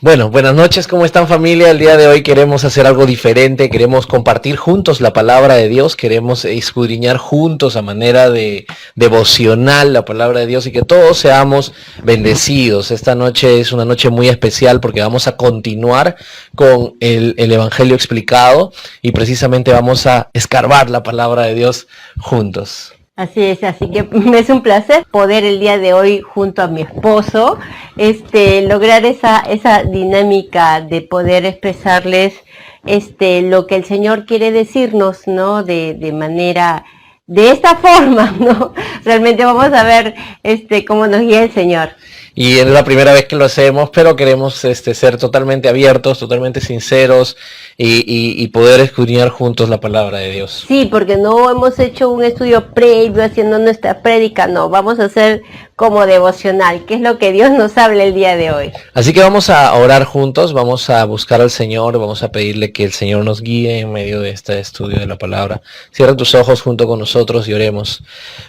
Bueno, buenas noches, ¿cómo están familia? El día de hoy queremos hacer algo diferente, queremos compartir juntos la palabra de Dios, queremos escudriñar juntos a manera de devocional la palabra de Dios y que todos seamos bendecidos. Esta noche es una noche muy especial porque vamos a continuar con el Evangelio explicado y precisamente vamos a escarbar la palabra de Dios juntos. Así es, así que me es un placer poder el día de hoy junto a mi esposo lograr esa dinámica de poder expresarles lo que el Señor quiere decirnos, ¿no? De manera, de esta forma, ¿no? Realmente vamos a ver cómo nos guía el Señor. Y es la primera vez que lo hacemos, pero queremos ser totalmente abiertos, totalmente sinceros y poder escudriñar juntos la palabra de Dios. Sí, porque no hemos hecho un estudio previo haciendo nuestra prédica, no, vamos a hacer como devocional, que es lo que Dios nos habla el día de hoy. Así que vamos a orar juntos, vamos a buscar al Señor, vamos a pedirle que el Señor nos guíe en medio de este estudio de la palabra. Cierra tus ojos junto con nosotros y oremos.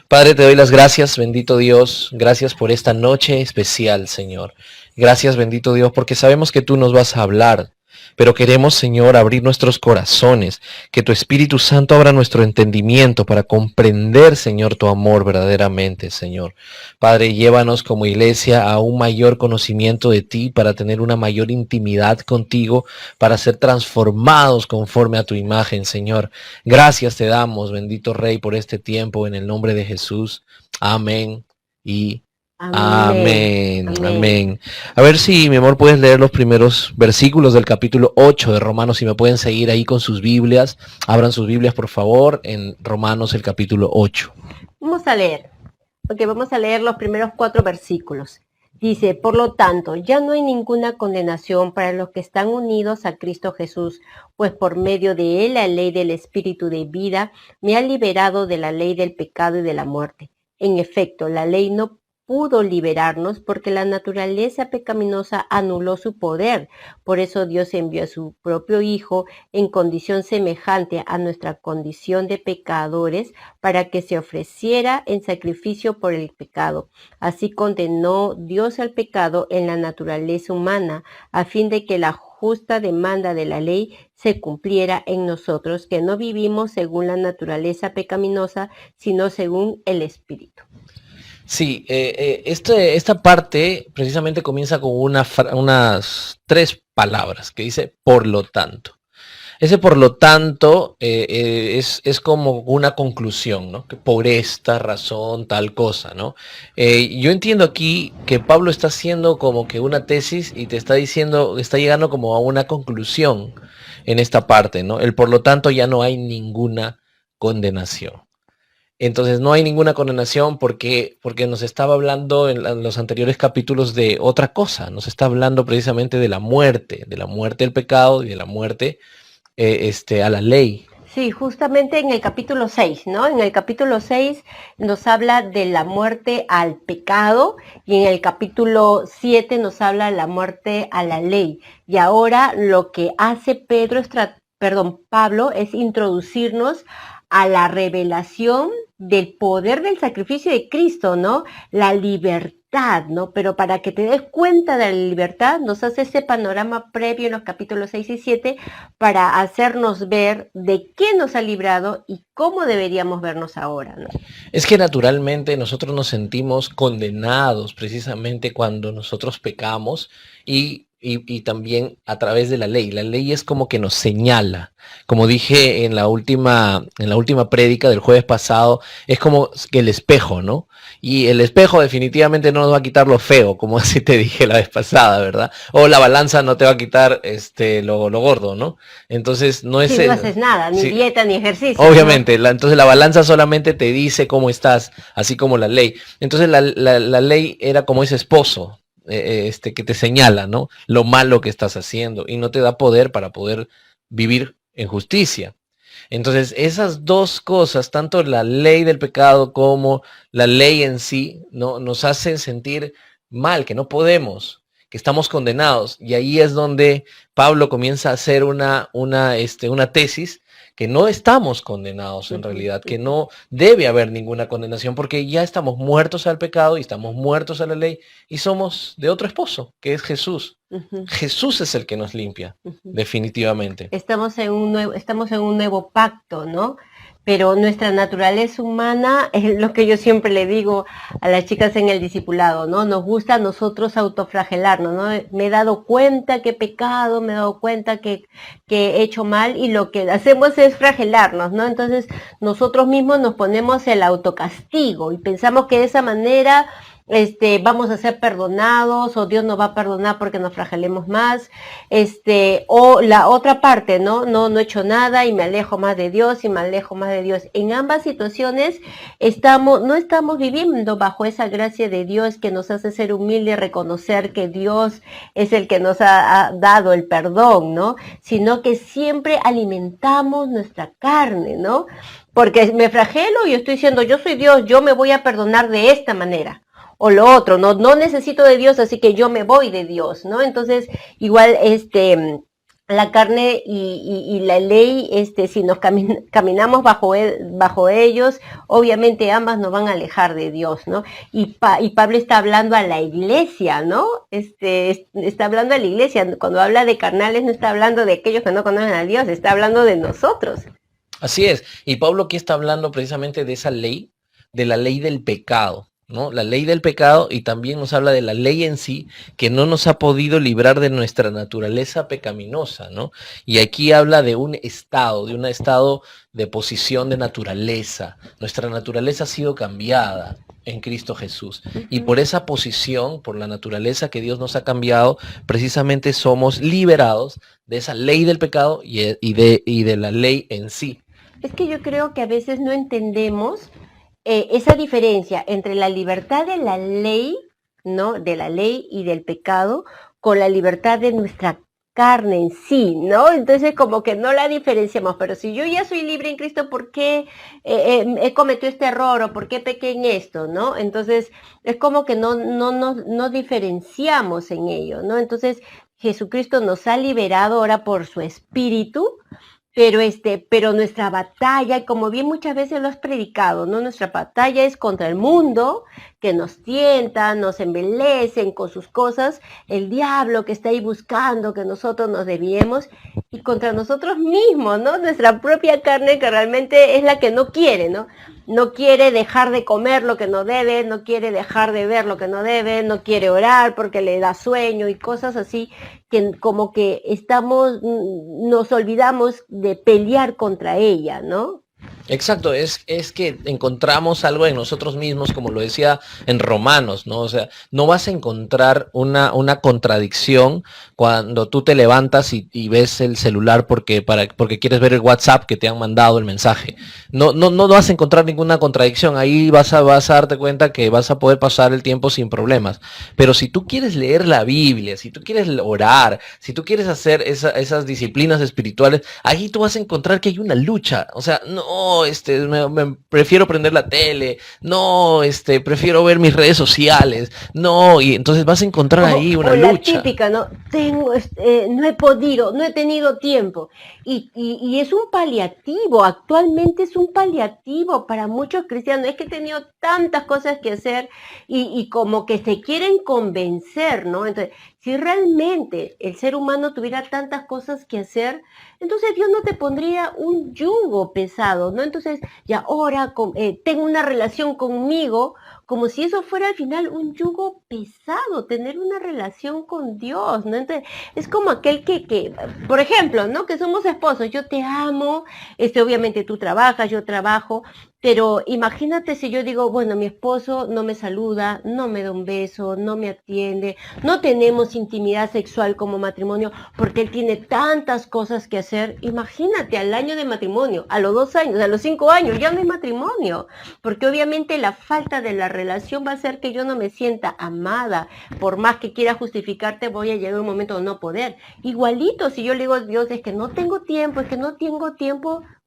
Padre, te doy las gracias, bendito Dios, gracias por esta noche especial, Señor. Gracias, bendito Dios, porque sabemos que tú nos vas a hablar. Pero queremos, Señor, abrir nuestros corazones, que tu Espíritu Santo abra nuestro entendimiento para comprender, Señor, tu amor verdaderamente, Señor. Padre, llévanos como iglesia a un mayor conocimiento de ti, para tener una mayor intimidad contigo, para ser transformados conforme a tu imagen, Señor. Gracias te damos, bendito Rey, por este tiempo, en el nombre de Jesús. Amén y amén. Amén. Amén. A ver si, mi amor, puedes leer los primeros versículos del capítulo 8 de Romanos, si me pueden seguir ahí con sus Biblias. Abran sus Biblias, por favor, en Romanos el capítulo 8. Vamos a leer, porque vamos a leer los primeros 4 versículos. Dice, por lo tanto, ya no hay ninguna condenación para los que están unidos a Cristo Jesús, pues por medio de él la ley del Espíritu de vida me ha liberado de la ley del pecado y de la muerte. En efecto, la ley no pudo liberarnos porque la naturaleza pecaminosa anuló su poder. Por eso Dios envió a su propio Hijo en condición semejante a nuestra condición de pecadores para que se ofreciera en sacrificio por el pecado. Así condenó Dios al pecado en la naturaleza humana, a fin de que la justa demanda de la ley se cumpliera en nosotros, que no vivimos según la naturaleza pecaminosa, sino según el Espíritu. Sí, esta parte precisamente comienza con unas 3 palabras que dice por lo tanto. Ese por lo tanto es como una conclusión, ¿no? Que por esta razón tal cosa, ¿no? Yo entiendo aquí que Pablo está haciendo como que una tesis y te está diciendo, está llegando como a una conclusión en esta parte, ¿no? El por lo tanto ya no hay ninguna condenación. Entonces no hay ninguna condenación porque nos estaba hablando en los anteriores capítulos de otra cosa. Nos está hablando precisamente de la muerte del pecado y de la muerte a la ley. Sí, justamente en el capítulo 6, ¿no? En el capítulo 6 nos habla de la muerte al pecado y en el capítulo 7 nos habla de la muerte a la ley. Y ahora lo que hace Pablo es introducirnos a la revelación del poder del sacrificio de Cristo, ¿no? La libertad, ¿no? Pero para que te des cuenta de la libertad, nos hace ese panorama previo en los capítulos 6 y 7 para hacernos ver de qué nos ha librado y cómo deberíamos vernos ahora, ¿no? Es que naturalmente nosotros nos sentimos condenados precisamente cuando nosotros pecamos y también a través de la ley. La ley es como que nos señala. Como dije en la última prédica del jueves pasado, es como que el espejo, ¿no? Y el espejo definitivamente no nos va a quitar lo feo, como así te dije la vez pasada, ¿verdad? O la balanza no te va a quitar lo gordo, ¿no? Entonces no es... Sí, no haces nada, ni dieta, ni ejercicio. Obviamente, ¿no? Entonces la balanza solamente te dice cómo estás, así como la ley. Entonces la ley era como ese esposo, que te señala, ¿no? Lo malo que estás haciendo y no te da poder para poder vivir en justicia. Entonces esas dos cosas, tanto la ley del pecado como la ley en sí, ¿no? Nos hacen sentir mal, que no podemos, que estamos condenados. Y ahí es donde Pablo comienza a hacer una tesis que no estamos condenados en realidad, que no debe haber ninguna condenación, porque ya estamos muertos al pecado y estamos muertos a la ley y somos de otro esposo, que es Jesús. Jesús es el que nos limpia, definitivamente. Estamos en un nuevo pacto, ¿no? Pero nuestra naturaleza humana es lo que yo siempre le digo a las chicas en el discipulado, ¿no? Nos gusta a nosotros autoflagelarnos, ¿no? Me he dado cuenta que he pecado, me he dado cuenta que he hecho mal y lo que hacemos es flagelarnos, ¿no? Entonces nosotros mismos nos ponemos el autocastigo y pensamos que de esa manera vamos a ser perdonados o Dios nos va a perdonar porque nos flagelemos más, o la otra parte, no he hecho nada y me alejo más de Dios y me alejo más de Dios. En ambas situaciones no estamos viviendo bajo esa gracia de Dios que nos hace ser humildes, reconocer que Dios es el que nos ha dado el perdón, ¿no? Sino que siempre alimentamos nuestra carne, ¿no? Porque me flagelo y estoy diciendo, yo soy Dios, yo me voy a perdonar de esta manera. O lo otro, no necesito de Dios, así que yo me voy de Dios, ¿no? Entonces, igual, la carne y la ley, si nos caminamos bajo ellos, obviamente ambas nos van a alejar de Dios, ¿no? Y Pablo está hablando a la iglesia, ¿no? Está hablando a la iglesia, cuando habla de carnales no está hablando de aquellos que no conocen a Dios, está hablando de nosotros. Así es, y Pablo aquí está hablando precisamente de esa ley, de la ley del pecado, ¿no? La ley del pecado, y también nos habla de la ley en sí, que no nos ha podido librar de nuestra naturaleza pecaminosa, ¿no? Y aquí habla de un estado de posición de naturaleza. Nuestra naturaleza ha sido cambiada en Cristo Jesús. Y por esa posición, por la naturaleza que Dios nos ha cambiado, precisamente somos liberados de esa ley del pecado y de la ley en sí. Es que yo creo que a veces no entendemos esa diferencia entre la libertad de la ley, ¿no? De la ley y del pecado, con la libertad de nuestra carne en sí, ¿no? Entonces como que no la diferenciamos, pero si yo ya soy libre en Cristo, ¿por qué he cometido este error o por qué pequé en esto, ¿no? Entonces es como que no diferenciamos en ello, ¿no? Entonces Jesucristo nos ha liberado ahora por su Espíritu, pero nuestra batalla, como bien muchas veces lo has predicado, ¿no? Nuestra batalla es contra el mundo, que nos tienta, nos embelecen con sus cosas, el diablo que está ahí buscando que nosotros nos desviemos, y contra nosotros mismos, ¿no? Nuestra propia carne, que realmente es la que no quiere, ¿no? No quiere dejar de comer lo que no debe, no quiere dejar de ver lo que no debe, no quiere orar porque le da sueño y cosas así, que como que nos olvidamos de pelear contra ella, ¿no? Exacto, es que encontramos algo en nosotros mismos, como lo decía en Romanos, ¿no? O sea, no vas a encontrar una contradicción cuando tú te levantas y ves el celular porque quieres ver el WhatsApp que te han mandado el mensaje. No vas a encontrar ninguna contradicción. Ahí vas a darte cuenta que vas a poder pasar el tiempo sin problemas. Pero si tú quieres leer la Biblia, si tú quieres orar, si tú quieres hacer esas disciplinas espirituales, ahí tú vas a encontrar que hay una lucha. O sea, no, prefiero prender la tele, no, prefiero ver mis redes sociales, no, y entonces vas a encontrar ahí una lucha. La típica, ¿no? No he podido, no he tenido tiempo. Y es un paliativo, actualmente es un paliativo para muchos cristianos. Es que he tenido tantas cosas que hacer y como que se quieren convencer, ¿no? Entonces, si realmente el ser humano tuviera tantas cosas que hacer, entonces Dios no te pondría un yugo pesado, ¿no? Entonces, ya ahora tengo una relación conmigo, como si eso fuera al final un yugo pesado, tener una relación con Dios, ¿no? Entonces, es como aquel que por ejemplo, ¿no? Que somos esposos, yo te amo, obviamente tú trabajas, yo trabajo, pero imagínate si yo digo, bueno, mi esposo no me saluda, no me da un beso, no me atiende, no tenemos intimidad sexual como matrimonio, porque él tiene tantas cosas que hacer. Imagínate al año de matrimonio, a los 2 años, a los 5 años, ya no hay matrimonio, porque obviamente la falta de la relación va a hacer que yo no me sienta amada. Por más que quiera justificarte, voy a llegar a un momento de no poder. Igualito, si yo le digo a Dios, es que no tengo tiempo,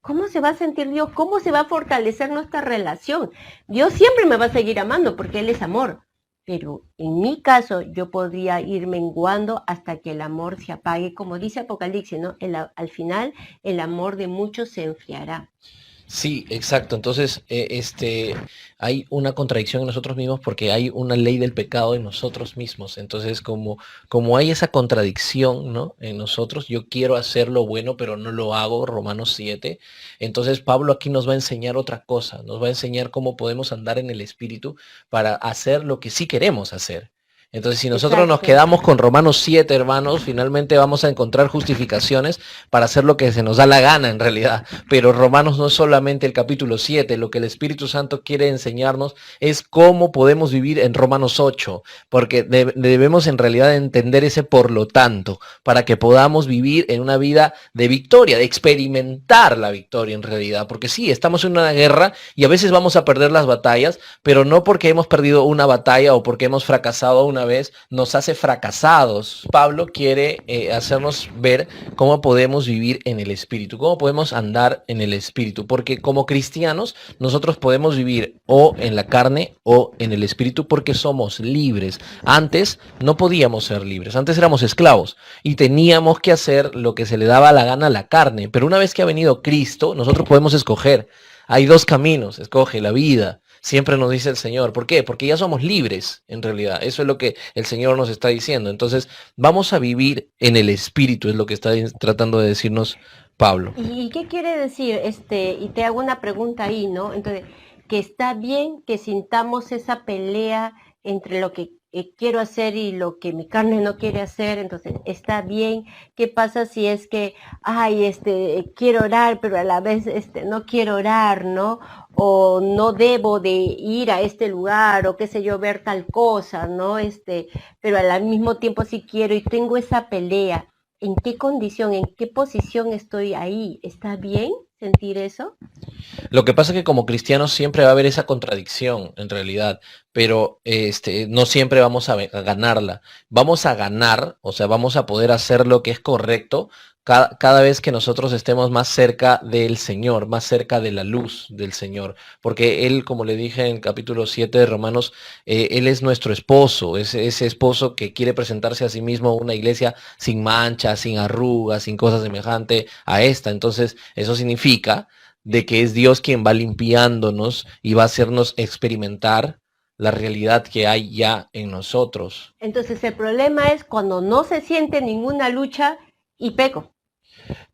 ¿cómo se va a sentir Dios? ¿Cómo se va a fortalecer nuestra relación? Dios siempre me va a seguir amando porque Él es amor. pero en mi caso yo podría ir menguando hasta que el amor se apague, como dice Apocalipsis, ¿no? Al final el amor de muchos se enfriará. Sí, exacto. Entonces, hay una contradicción en nosotros mismos porque hay una ley del pecado en nosotros mismos. Entonces, como hay esa contradicción, ¿no? En nosotros, yo quiero hacer lo bueno, pero no lo hago, Romanos 7. Entonces, Pablo aquí nos va a enseñar otra cosa, nos va a enseñar cómo podemos andar en el Espíritu para hacer lo que sí queremos hacer. Entonces, si nosotros nos Exacto. quedamos con Romanos 7, hermanos, finalmente vamos a encontrar justificaciones para hacer lo que se nos da la gana en realidad. Pero Romanos no es solamente el capítulo 7, lo que el Espíritu Santo quiere enseñarnos es cómo podemos vivir en Romanos 8, porque debemos en realidad entender ese por lo tanto, para que podamos vivir en una vida de victoria, de experimentar la victoria en realidad. Porque sí, estamos en una guerra y a veces vamos a perder las batallas, pero no porque hemos perdido una batalla o porque hemos fracasado una vez, nos hace fracasados. Pablo quiere hacernos ver cómo podemos vivir en el Espíritu, cómo podemos andar en el Espíritu, porque como cristianos nosotros podemos vivir o en la carne o en el Espíritu porque somos libres. Antes no podíamos ser libres, antes éramos esclavos y teníamos que hacer lo que se le daba la gana a la carne, pero una vez que ha venido Cristo, nosotros podemos escoger. Hay dos caminos, escoge la vida. Siempre nos dice el Señor. ¿Por qué? Porque ya somos libres, en realidad. Eso es lo que el Señor nos está diciendo. Entonces, vamos a vivir en el Espíritu, es lo que está tratando de decirnos Pablo. ¿Y qué quiere decir? Y te hago una pregunta ahí, ¿no? Entonces, que está bien que sintamos esa pelea entre lo que quiero hacer y lo que mi carne no quiere hacer, entonces está bien. ¿Qué pasa si es que, ay, quiero orar, pero a la vez, no quiero orar, ¿no? O no debo de ir a este lugar, o qué sé yo, ver tal cosa, ¿no? Pero al mismo tiempo sí quiero y tengo esa pelea. ¿En qué condición, en qué posición estoy ahí? ¿Está bien sentir eso? Lo que pasa es que como cristianos siempre va a haber esa contradicción, en realidad, pero no siempre vamos a ganarla. Vamos a ganar, o sea, vamos a poder hacer lo que es correcto cada vez que nosotros estemos más cerca del Señor, más cerca de la luz del Señor. Porque Él, como le dije en el capítulo 7 de Romanos, Él es nuestro esposo, es ese esposo que quiere presentarse a sí mismo a una iglesia sin manchas, sin arrugas, sin cosas semejantes a esta. Entonces, eso significa de que es Dios quien va limpiándonos y va a hacernos experimentar la realidad que hay ya en nosotros. Entonces el problema es cuando no se siente ninguna lucha y peco.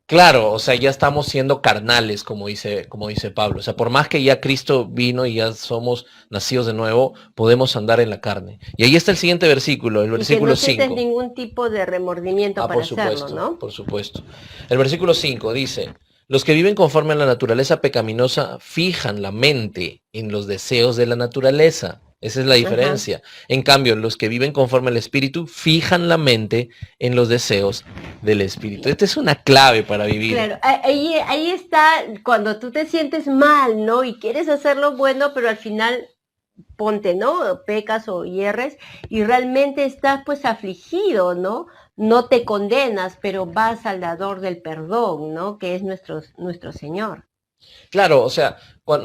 Claro, o sea, ya estamos siendo carnales, como dice Pablo. O sea, por más que ya Cristo vino y ya somos nacidos de nuevo, podemos andar en la carne. Y ahí está el siguiente versículo, el Y que versículo no sientes 5. ningún tipo de remordimiento para Por hacerlo, supuesto, ¿no? por supuesto. El versículo 5 dice, los que viven conforme a la naturaleza pecaminosa fijan la mente en los deseos de la naturaleza. Esa es la Ajá. diferencia. En cambio, los que viven conforme al Espíritu fijan la mente en los deseos del Espíritu. Esta es una clave para vivir. Claro, ahí está cuando tú te sientes mal, ¿no? Y quieres hacer lo bueno, pero al final ponte, ¿no? Pecas o hierres y realmente estás pues afligido, ¿no? No te condenas, pero vas al dador del perdón, ¿no? Que es nuestro Señor. Claro, o sea,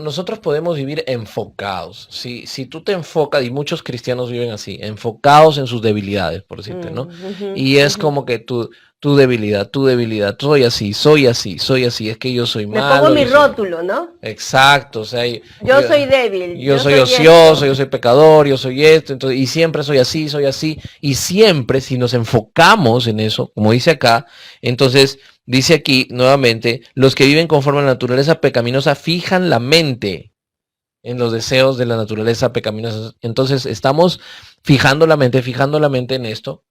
nosotros podemos vivir enfocados. Si tú te enfocas, y muchos cristianos viven así, enfocados en sus debilidades, por decirte, ¿no? Ujú, Y es ujú. como que tu debilidad, soy así, soy así, soy así, es que yo soy Me pongo malo, mi yo soy... rótulo, ¿no? Exacto, o sea, Yo soy débil, yo yo soy soy ocioso, esto. yo soy pecador, yo soy esto, entonces, y siempre soy así, y siempre si nos enfocamos en eso, como dice acá, entonces dice aquí nuevamente, los que viven conforme a la naturaleza pecaminosa fijan la mente en los deseos de la naturaleza pecaminosa. Entonces estamos fijando la mente en esto,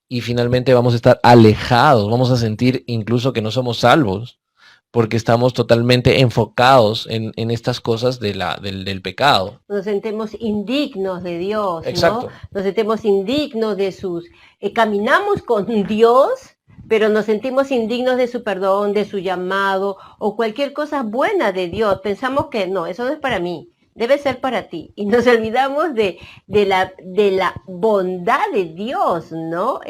y finalmente vamos a estar alejados, vamos a sentir incluso que no somos salvos porque estamos totalmente enfocados en estas cosas del pecado. Nos sentimos indignos de Dios, ¿no? Exacto. Nos sentimos indignos de caminamos con Dios, pero nos sentimos indignos de su perdón, de su llamado o cualquier cosa buena de Dios. Pensamos que no, eso no es para mí. debe ser para ti. Y nos olvidamos de la bondad de Dios, ¿no?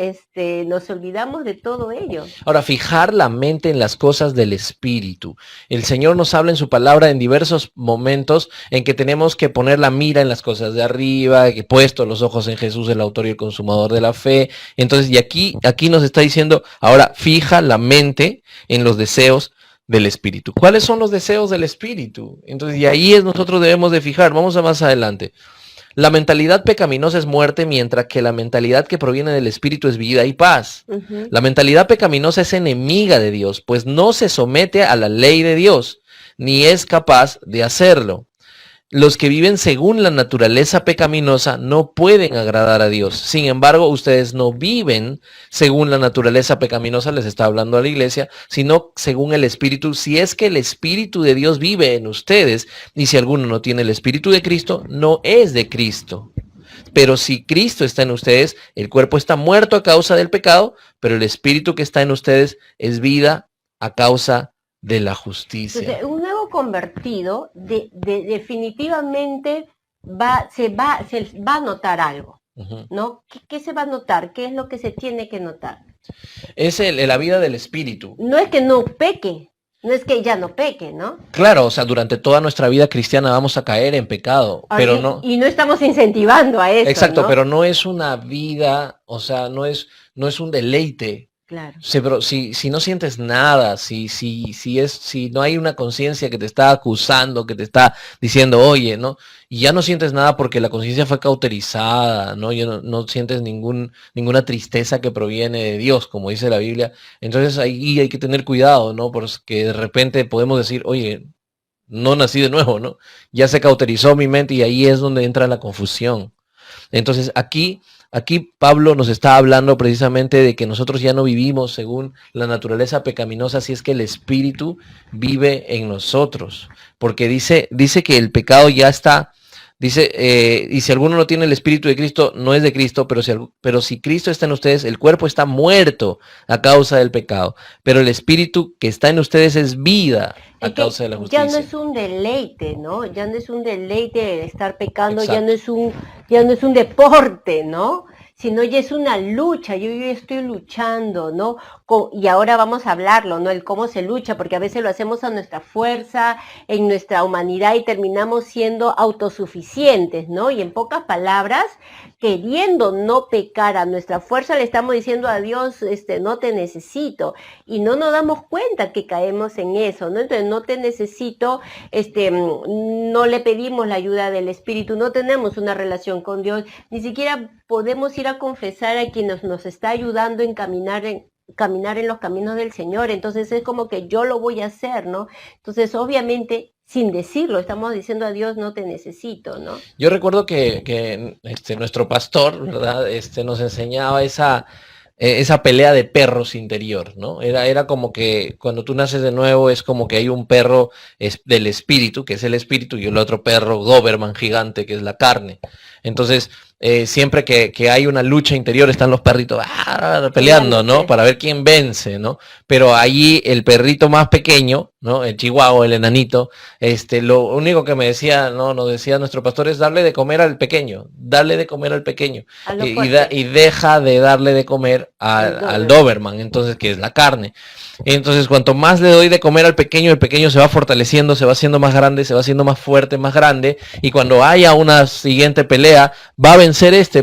Nos olvidamos de todo ello. Ahora, fijar la mente en las cosas del Espíritu. El Señor nos habla en su palabra en diversos momentos en que tenemos que poner la mira en las cosas de arriba, que puesto los ojos en Jesús, el autor y el consumador de la fe. Entonces, y aquí nos está diciendo, ahora fija la mente en los deseos del Espíritu. ¿Cuáles son los deseos del Espíritu? Entonces, y ahí nosotros debemos de fijar. Vamos a más adelante. La mentalidad pecaminosa es muerte, mientras que la mentalidad que proviene del Espíritu es vida y paz. La mentalidad pecaminosa es enemiga de Dios, pues no se somete a la ley de Dios, ni es capaz de hacerlo. Los que viven según la naturaleza pecaminosa no pueden agradar a Dios. Sin embargo, ustedes no viven según la naturaleza pecaminosa, les está hablando a la iglesia, sino según el Espíritu. Si es que el Espíritu de Dios vive en ustedes, y si alguno no tiene el Espíritu de Cristo, no es de Cristo. Pero si Cristo está en ustedes, el cuerpo está muerto a causa del pecado, pero el Espíritu que está en ustedes es vida a causa de la justicia. Entonces, un nuevo convertido definitivamente se va a notar algo, ¿no? ¿Qué se va a notar? ¿Qué es lo que se tiene que notar? Es la vida del Espíritu. No es que no peque, no es que ya no peque, ¿no? Claro, o sea, durante toda nuestra vida cristiana vamos a caer en pecado, pero no. Y no estamos incentivando a eso. Exacto, ¿no? pero no es una vida, o sea, no es un deleite. Claro. Sí, pero si no sientes nada, si no hay una conciencia que te está acusando, que te está diciendo, oye, ¿no? Y ya no sientes nada porque la conciencia fue cauterizada, ¿no? Ya no sientes ninguna tristeza que proviene de Dios, como dice la Biblia. Entonces ahí hay que tener cuidado, ¿no? Porque de repente podemos decir, oye, no nací de nuevo, ¿no? Ya se cauterizó mi mente y ahí es donde entra la confusión. Entonces aquí Pablo nos está hablando precisamente de que nosotros ya no vivimos según la naturaleza pecaminosa, si es que el Espíritu vive en nosotros. Porque dice que el pecado ya está, y si alguno no tiene el Espíritu de Cristo, no es de Cristo, pero si Cristo está en ustedes, el cuerpo está muerto a causa del pecado. Pero el Espíritu que está en ustedes es vida a causa de la justicia. Ya no es un deleite, ¿no? Ya no es un deleite el estar pecando, Exacto. ya no es un deporte, ¿no? Sino ya es una lucha, yo estoy luchando, ¿no? Y ahora vamos a hablarlo, ¿no? El cómo se lucha, porque a veces lo hacemos a nuestra fuerza, en nuestra humanidad y terminamos siendo autosuficientes, ¿no? Y en pocas palabras, queriendo no pecar a nuestra fuerza, le estamos diciendo a Dios, no te necesito. Y no nos damos cuenta que caemos en eso, ¿no? Entonces, no te necesito, no le pedimos la ayuda del Espíritu, no tenemos una relación con Dios, ni siquiera podemos ir a confesar a quien nos está ayudando en caminar en los caminos del Señor. Entonces es como que yo lo voy a hacer, ¿no? Entonces obviamente sin decirlo estamos diciendo a Dios, no te necesito, ¿no? Yo recuerdo que nuestro pastor, ¿verdad? Nos enseñaba esa pelea de perros interior, ¿no? Era como que cuando tú naces de nuevo es como que hay un perro del espíritu, que es el espíritu, y el otro perro Doberman gigante, que es la carne. Entonces, siempre que hay una lucha interior están los perritos peleando, ¿no? Para ver quién vence, ¿no? Pero allí el perrito más pequeño, ¿no? El chihuahua, el enanito, lo único que me decía, ¿no? Nos decía nuestro pastor es darle de comer al pequeño, darle de comer al pequeño. Y deja de darle de comer al Doberman, entonces, que es la carne. Entonces, cuanto más le doy de comer al pequeño, el pequeño se va fortaleciendo, se va haciendo más grande, se va haciendo más fuerte, más grande, y cuando haya una siguiente pelea, va a vencer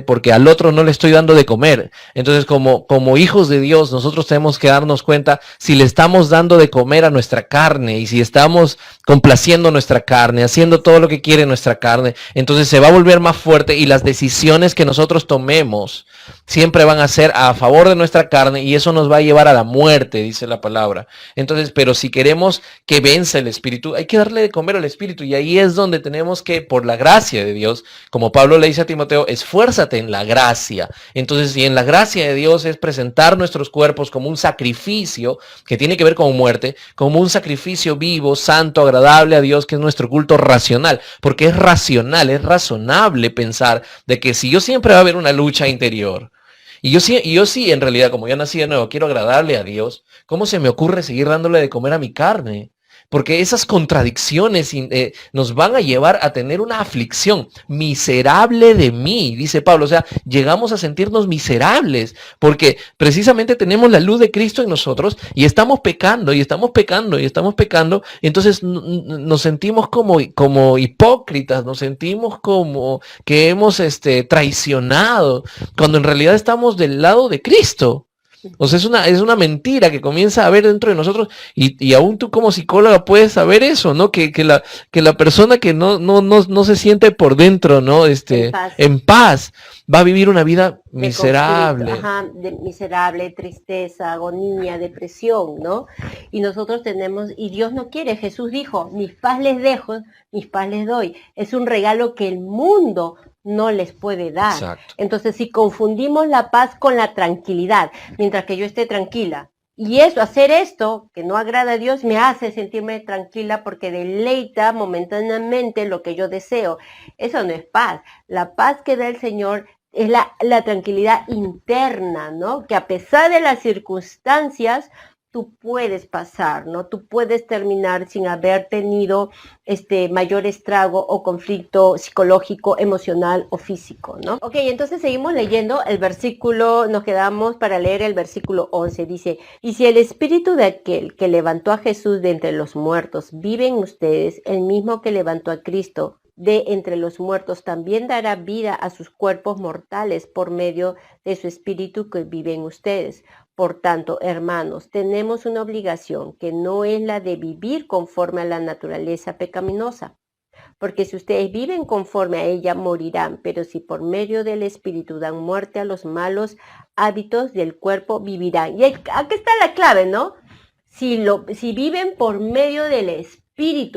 porque al otro no le estoy dando de comer. Entonces, como hijos de Dios, nosotros tenemos que darnos cuenta si le estamos dando de comer a nuestra carne y si estamos complaciendo nuestra carne, haciendo todo lo que quiere nuestra carne, entonces se va a volver más fuerte y las decisiones que nosotros tomemos siempre van a ser a favor de nuestra carne y eso nos va a llevar a la muerte, dice la palabra. Entonces, pero si queremos que venza el Espíritu, hay que darle de comer al Espíritu y ahí es donde tenemos que, por la gracia de Dios, como Pablo le dice a Timoteo, esfuérzate en la gracia. Entonces, si en la gracia de Dios es presentar nuestros cuerpos como un sacrificio que tiene que ver con muerte, como un sacrificio vivo, santo, agradable a Dios, que es nuestro culto racional, porque es racional, es razonable pensar de que si yo siempre va a haber una lucha interior, y yo sí, en realidad, como ya nací de nuevo, quiero agradarle a Dios, ¿cómo se me ocurre seguir dándole de comer a mi carne? porque esas contradicciones nos van a llevar a tener una aflicción. Miserable de mí, dice Pablo. O sea, llegamos a sentirnos miserables porque precisamente tenemos la luz de Cristo en nosotros y estamos pecando y estamos pecando y estamos pecando. Y entonces nos sentimos como hipócritas, nos sentimos como que hemos traicionado, cuando en realidad estamos del lado de Cristo. O sea, es una mentira que comienza a haber dentro de nosotros y aún tú como psicóloga puedes saber eso, ¿no? Que la persona que no se siente por dentro, ¿no? En paz, va a vivir una vida miserable. Miserable, tristeza, agonía, depresión, ¿no? Y nosotros y Dios no quiere, Jesús dijo, mis paz les dejo, mis paz les doy. Es un regalo que el mundo no les puede dar. Exacto. Entonces, si confundimos la paz con la tranquilidad, mientras que yo esté tranquila, y hacer esto, que no agrada a Dios, me hace sentirme tranquila porque deleita momentáneamente lo que yo deseo. Eso no es paz. La paz que da el Señor es la tranquilidad interna, ¿no? Que a pesar de las circunstancias, tú puedes pasar, ¿no? Tú puedes terminar sin haber tenido mayor estrago o conflicto psicológico, emocional o físico, ¿no? Ok, entonces seguimos leyendo el versículo, nos quedamos para leer el versículo 11, dice, y si el espíritu de aquel que levantó a Jesús de entre los muertos vive en ustedes, el mismo que levantó a Cristo de entre los muertos también dará vida a sus cuerpos mortales por medio de su espíritu que vive en ustedes. Por tanto, hermanos, tenemos una obligación que no es la de vivir conforme a la naturaleza pecaminosa, porque si ustedes viven conforme a ella morirán, pero si por medio del espíritu dan muerte a los malos hábitos del cuerpo vivirán. Y aquí está la clave, ¿no? Si viven por medio del espíritu,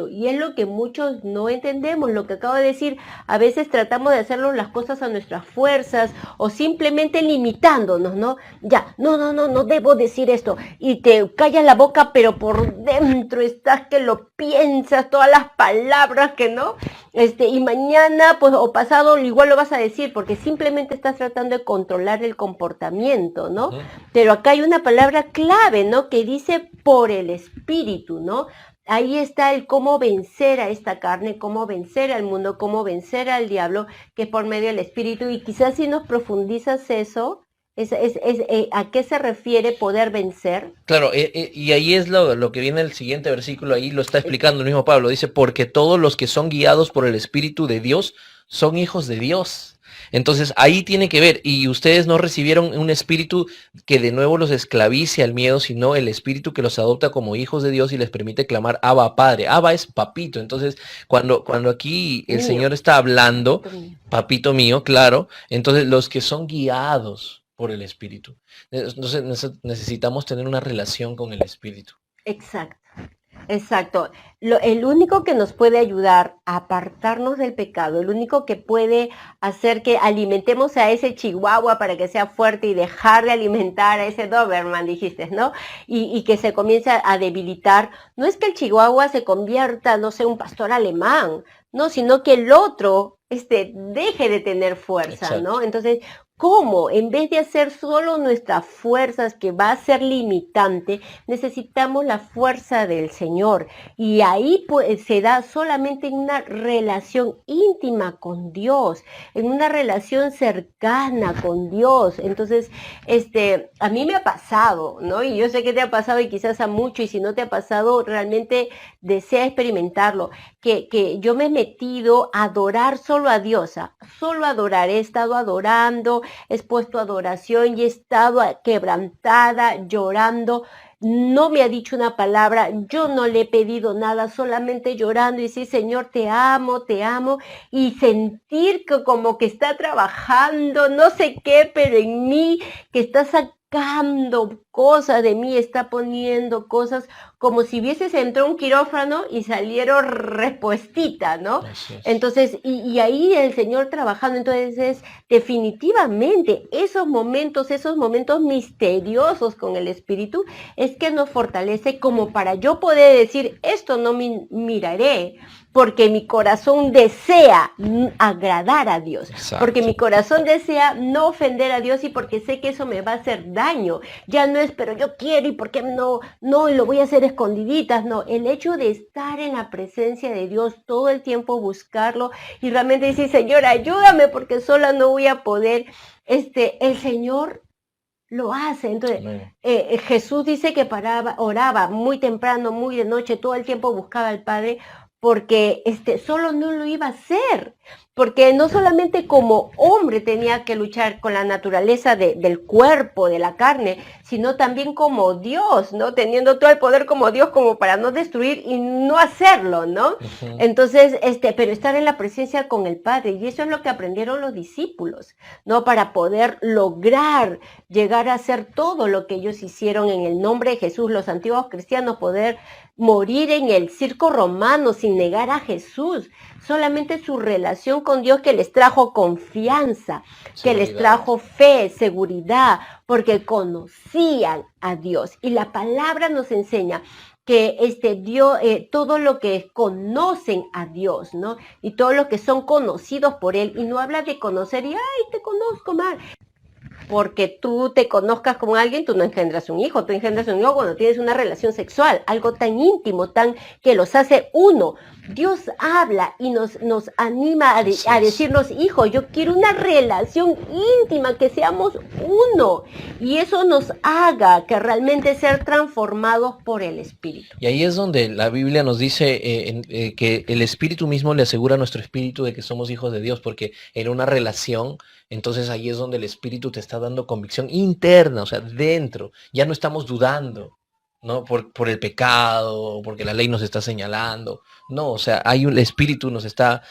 y es lo que muchos no entendemos, lo que acabo de decir, a veces tratamos de hacerlo las cosas a nuestras fuerzas o simplemente limitándonos, ¿no? Ya, no debo decir esto y te callas la boca, pero por dentro estás que lo piensas, todas las palabras que no, y mañana pues o pasado igual lo vas a decir porque simplemente estás tratando de controlar el comportamiento, ¿no? Uh-huh. Pero acá hay una palabra clave, ¿no? Que dice por el espíritu, ¿no? Ahí está el cómo vencer a esta carne, cómo vencer al mundo, cómo vencer al diablo, que es por medio del espíritu. Y quizás si nos profundizas eso, ¿a qué se refiere poder vencer? Claro, y ahí es lo que viene el siguiente versículo, ahí lo está explicando el mismo Pablo. Dice, porque todos los que son guiados por el Espíritu de Dios son hijos de Dios. Entonces ahí tiene que ver, y ustedes no recibieron un espíritu que de nuevo los esclavice al miedo, sino el espíritu que los adopta como hijos de Dios y les permite clamar Abba Padre. Abba es papito. Entonces cuando aquí el Señor está hablando, papito mío, claro, entonces los que son guiados por el espíritu. Entonces necesitamos tener una relación con el espíritu. Exacto. El único que nos puede ayudar a apartarnos del pecado, el único que puede hacer que alimentemos a ese chihuahua para que sea fuerte y dejar de alimentar a ese Doberman, dijiste, ¿no? Y que se comience a debilitar, no es que el chihuahua se convierta, no sé, un pastor alemán, no, sino que el otro deje de tener fuerza, exacto, ¿no? Entonces, ¿cómo? En vez de hacer solo nuestras fuerzas, que va a ser limitante, necesitamos la fuerza del Señor. Y ahí pues, se da solamente en una relación íntima con Dios, en una relación cercana con Dios. Entonces, a mí me ha pasado, ¿no? Y yo sé que te ha pasado y quizás a mucho, y si no te ha pasado, realmente desea experimentarlo, que yo me he metido a adorar solo a Dios, solo a adorar, he estado adorando, he expuesto adoración y he estado quebrantada, llorando. No me ha dicho una palabra, yo no le he pedido nada, solamente llorando y decir, Señor, te amo, y sentir que como que está trabajando, no sé qué, pero en mí, que está sacando cosas de mí, está poniendo cosas como si hubieses entrado a un quirófano y salieron respuestita, ¿no? Entonces, y ahí el Señor trabajando. Entonces, definitivamente, esos momentos misteriosos con el Espíritu es que nos fortalece como para yo poder decir, esto no miraré, porque mi corazón desea agradar a Dios, exacto, porque mi corazón desea no ofender a Dios y porque sé que eso me va a hacer daño. Ya no es, pero yo quiero, ¿y por qué no? No, y lo voy a hacer escondiditas. No, el hecho de estar en la presencia de Dios todo el tiempo, buscarlo y realmente decir, Señor, ayúdame porque sola no voy a poder. El Señor lo hace. Entonces, Jesús dice que oraba muy temprano, muy de noche, todo el tiempo buscaba al Padre, porque solo no lo iba a hacer, porque no solamente como hombre tenía que luchar con la naturaleza del cuerpo, de la carne, sino también como Dios, ¿no? Teniendo todo el poder como Dios, como para no destruir y no hacerlo, ¿no? Uh-huh. Entonces, pero estar en la presencia con el Padre, y eso es lo que aprendieron los discípulos, ¿no? Para poder lograr llegar a hacer todo lo que ellos hicieron en el nombre de Jesús, los antiguos cristianos, poder morir en el circo romano sin negar a Jesús, solamente su relación con Dios que les trajo confianza, que les trajo fe, seguridad, porque conocían a Dios. Y la palabra nos enseña que Dios, todo lo que conocen a Dios, ¿no? Y todo lo que son conocidos por Él, y no habla de conocer y, ay, te conozco mal. Porque tú te conozcas con alguien, tú no engendras un hijo, tú engendras un hijo cuando tienes una relación sexual, algo tan íntimo, tan que los hace uno. Dios habla y nos anima a decirnos, hijo, yo quiero una relación íntima, que seamos uno. Y eso nos haga que realmente ser transformados por el Espíritu. Y ahí es donde la Biblia nos dice que el Espíritu mismo le asegura a nuestro espíritu de que somos hijos de Dios, porque en una relación, entonces ahí es donde el Espíritu te está dando convicción interna, o sea, dentro. Ya no estamos dudando, ¿no? Por el pecado, porque la ley nos está señalando. No, o sea, el Espíritu nos está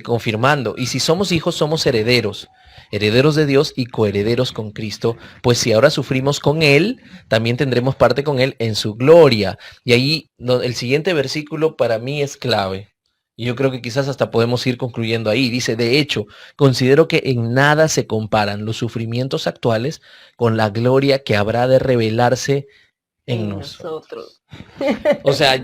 confirmando. Y si somos hijos, somos herederos. Herederos de Dios y coherederos con Cristo, pues si ahora sufrimos con Él, también tendremos parte con Él en su gloria. Y ahí el siguiente versículo para mí es clave. Y yo creo que quizás hasta podemos ir concluyendo ahí. Dice, de hecho, considero que en nada se comparan los sufrimientos actuales con la gloria que habrá de revelarse en nosotros. O sea,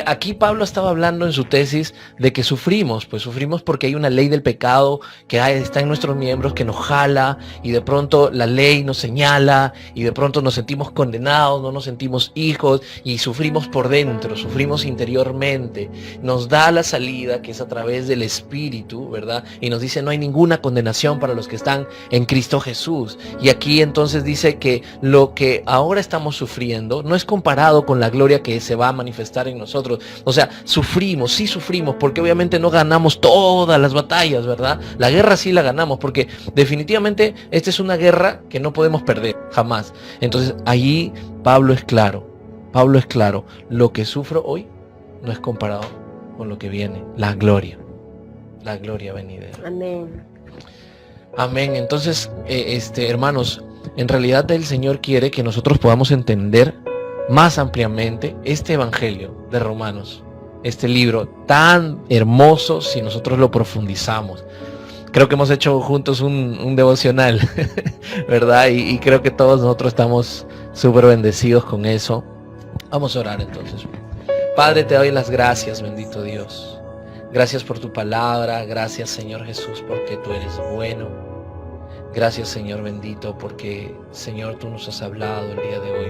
aquí Pablo estaba hablando en su tesis de que sufrimos, pues sufrimos porque hay una ley del pecado que está en nuestros miembros, que nos jala, y de pronto la ley nos señala, y de pronto nos sentimos condenados, no nos sentimos hijos, y sufrimos por dentro, sufrimos interiormente. Nos da la salida, que es a través del Espíritu, ¿verdad? Y nos dice, no hay ninguna condenación para los que están en Cristo Jesús. Y aquí entonces dice que lo que ahora estamos sufriendo no es comparado con la gloria que se va a manifestar en nosotros. O sea, sufrimos, sí sufrimos, porque obviamente no ganamos todas las batallas, ¿verdad? La guerra sí la ganamos, porque definitivamente esta es una guerra que no podemos perder, jamás. Entonces, allí Pablo es claro, lo que sufro hoy no es comparado con lo que viene, la gloria venidera. Amén. Amén. Entonces, hermanos, en realidad el Señor quiere que nosotros podamos entender más ampliamente este evangelio de Romanos, este libro tan hermoso si nosotros lo profundizamos. Creo que hemos hecho juntos un devocional, ¿verdad? Y creo que todos nosotros estamos súper bendecidos con eso. Vamos a orar entonces. Padre, te doy las gracias, bendito Dios. Gracias por tu palabra, gracias Señor Jesús, porque tú eres bueno. Gracias Señor bendito, porque Señor tú nos has hablado el día de hoy.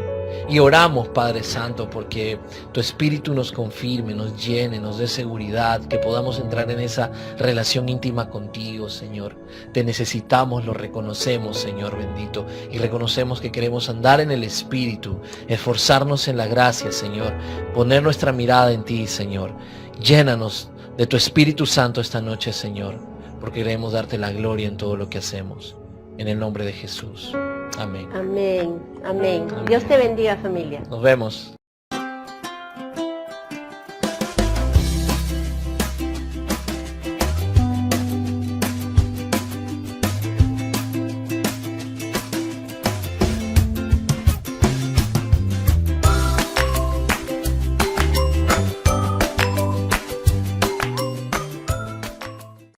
Y oramos Padre Santo porque tu Espíritu nos confirme, nos llene, nos dé seguridad, que podamos entrar en esa relación íntima contigo, Señor. Te necesitamos, lo reconocemos, Señor bendito, y reconocemos que queremos andar en el Espíritu, esforzarnos en la gracia, Señor, poner nuestra mirada en ti, Señor. Llénanos de tu Espíritu Santo esta noche, Señor, porque queremos darte la gloria en todo lo que hacemos. En el nombre de Jesús. Amén. Amén. Amén. Dios te bendiga, familia. Nos vemos.